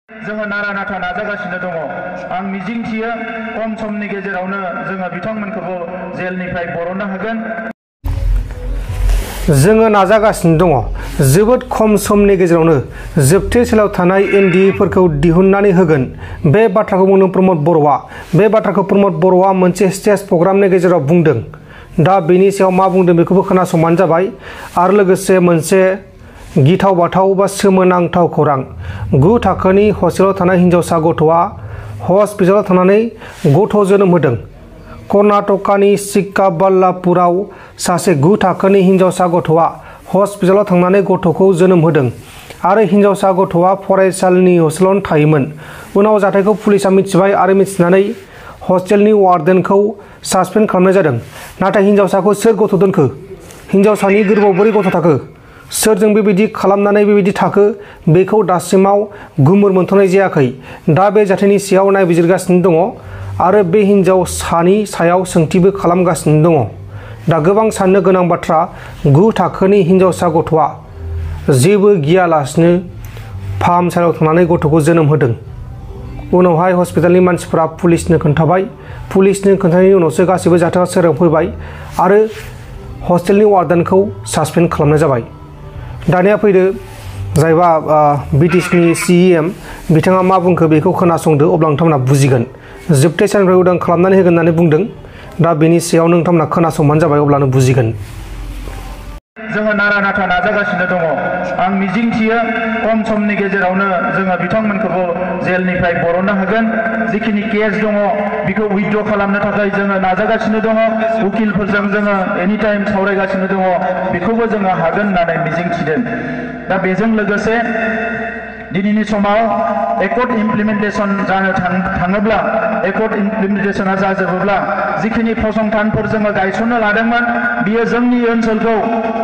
जोङो नारा नाथा नाजागासिनो दङ। आं मिजिंथियो खम समनि गेजेरावनो जोङो बिथांमोनखौबो जेलनिफ्राय बरननो हागोन। जोङो नाजागासिनो दङ। जोबोद खम समनि गेजेरावनो जोबथेसालियाव थानाय एनडिएफोरखौ दिहुननानै होगोन। बे बाथ्राखौ बुंदों प्रमद बर'आ। बे बाथ्राखौ प्रमद बर'आ मोनसे स्टेज प्रग्रामनि गेजेराव बुंदों। दा बेनि सायाव मा बुंदों बेखौबो खोनासंबानो जाबाय। आरो लोगोसे मोनसे गिथाव बाथाव बा सोमोनांथाव खौरां। 9 थाखोनि हस्टेलाव थानाय हिनजावसा गथ'आ हस्पिटालाव थांनानै गथ' जोनोम होदों। कर्नाटकानि चिक्काबाल्लापुराव सासे 9 थाखोनि हिनजावसा गथ'आ हस्पिटालाव थांनानै गथ'खौ जोनोम होदों आरो हिनजावसा गथ'आ फरायसालिनि हस्टेलावनो थायोमोन। उनाव जाथायखौ पुलिसा मिथिबाय आरो मिथिनानै हस्टेलनि वार्डेनखौ सासपेन्ड खालामनाय जादों। नाथाय हिनजावसाखौ सोर गथ' दोनखो? हिनजावसानि गोरबोआव बोरै गथ' थाखो? सोरजों बेबायदि खालामनानै बेबायदि थाखो? बेखौ दासिमाव गुमुर मोनथ'नाय जायाखै। दा बे जाथायनि सायाव नायबिजिरगासिनो दङ आरो बे हिनजावसानि सायाव सोंथिबो खालामगासिनो दङ। दा गोबां साननो गोनां बाथ्रा, 9 थाखोनि हिनजावसा गथ'आ जेबो गियालासिनो फाहामसालियाव थांनानै गथ'खौ जोनोम होदों। उनावहाय हस्पिटालनि मानसिफोरा पुलिसनो खोन्थाबाय। पुलिसनो खोन्थानायनि उनावसो गासैबो जाथाया सोराङाव फैबाय आरो हस्टेलनि वार्डेनखौ सासपेन्ड खालामनाय जाबाय। दानिया फैदो जायबा बिटिसिनि सिएम बिथाङा मा बुंखो बेखौ खोनासंदो, अब्ला नोंथांमोना बुजिगोन। जोबथेसालिनिफ्राय उदां खालामनानै होगोन होननानै बुंदों। दा बेनि सायाव नोंथांमोना खोनासंबानो जाबाय, अब्लानो बुजिगोन। जोङो नारा नाथा नाजागासिनो दङ। आं मिजिंथियो खम समनि गेजेरावनो जोङो बिथांमोनखौबो जेलनिफ्राय बरननो हागोन। जिखिनि केस दङ बेखौ उइथड्र खालामनो थाखाय जोङो नाजागासिनो दङ। उकिलफोरजों जोङो एनि टाइम सावरायगासिनो दङ। बेखौबो जोङो हागोन होननानै मिजिंथिदों। दा बेजों लोगोसे दिनैनि समाव एकर्ड इमप्लिमेन्टेसन जानो थाङोब्ला, एकर्ड इमप्लिमेन्टेसना जाजोबोब्ला जिखिनि फसंथानफोर जोङो गायसननो लादोंमोन बियो जोंनि ओनसोलखौ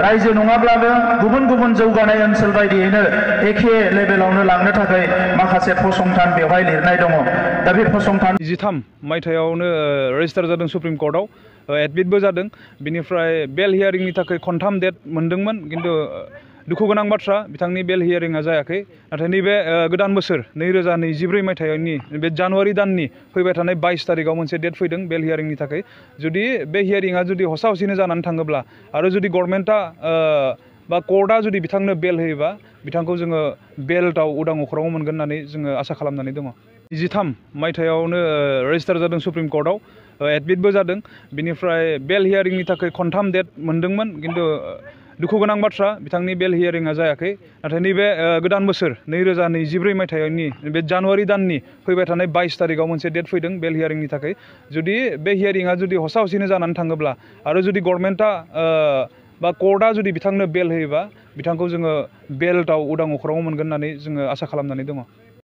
रायजो नङाब्लाबो गुबुन गुबुन जौगानाय ओनसोल बायदियैनो एखे लेभेलावनो लांनो थाखाय माखासे फसंथान बेवहाय लिरनाय दङ। दा बे फसंथान 23 मायथाइयावनो रेजिस्टार जादों सुप्रिम कर्टआव, एडमिटबो जादों। बिनिफ्राय बेल हियारिंनि थाखाय खनथाम डेट मोनदोंमोन, खिन्थु दुखु गोनां बाथ्रा बिथांनि बेल हियारिंआ जायाखै। नाथाय नैबे गोदान बोसोर 2024 मायथाइनि बे जानुवारि दाननि फैबाय थानाय 22 तारिखआव मोनसे डेट फैदों बेल हियारिंनि थाखाय। जुदि बे हियारिंआ जुदि हसा हसिनो जानानै थाङोब्ला आरो जुदि गभर्नमेन्टआ बा कर्टआ जुदि बिथांनो बेल होयोबा बिथांखौ जोङो बेलआव उदां अख्राङाव मोनगोन होननानै जोङो आसा खालामनानै दङ। 23 मायथाइयावनो रेजिस्टार जादों सुप्रिम कर्टआव, एडमिटबो जादों। बिनिफ्राय बेल हियारिंनि थाखाय खनथाम डेट मोनदोंमोन, खिन्थु दुखु गोनां बाथ्रा बिथांनि बेल हियारिंआ जायाखै। नाथाय नैबे गोदान बोसोर 2024 मायथाइनि बे जानुवारि दाननि फैबाय थानाय 22 तारिखआव मोनसे डेट फैदों बेल हियारिंनि थाखाय। जुदि बे हियारिंआ जुदि हसा हसिनो जानानै थाङोब्ला आरो जुदि गभर्नमेन्टआ बा कर्टआ जुदि बिथांनो बेल होयोबा बिथांखौ जोङो बेलआव उदां अख्राङाव मोनगोन होननानै जोङो आसा खालामनानै दङ।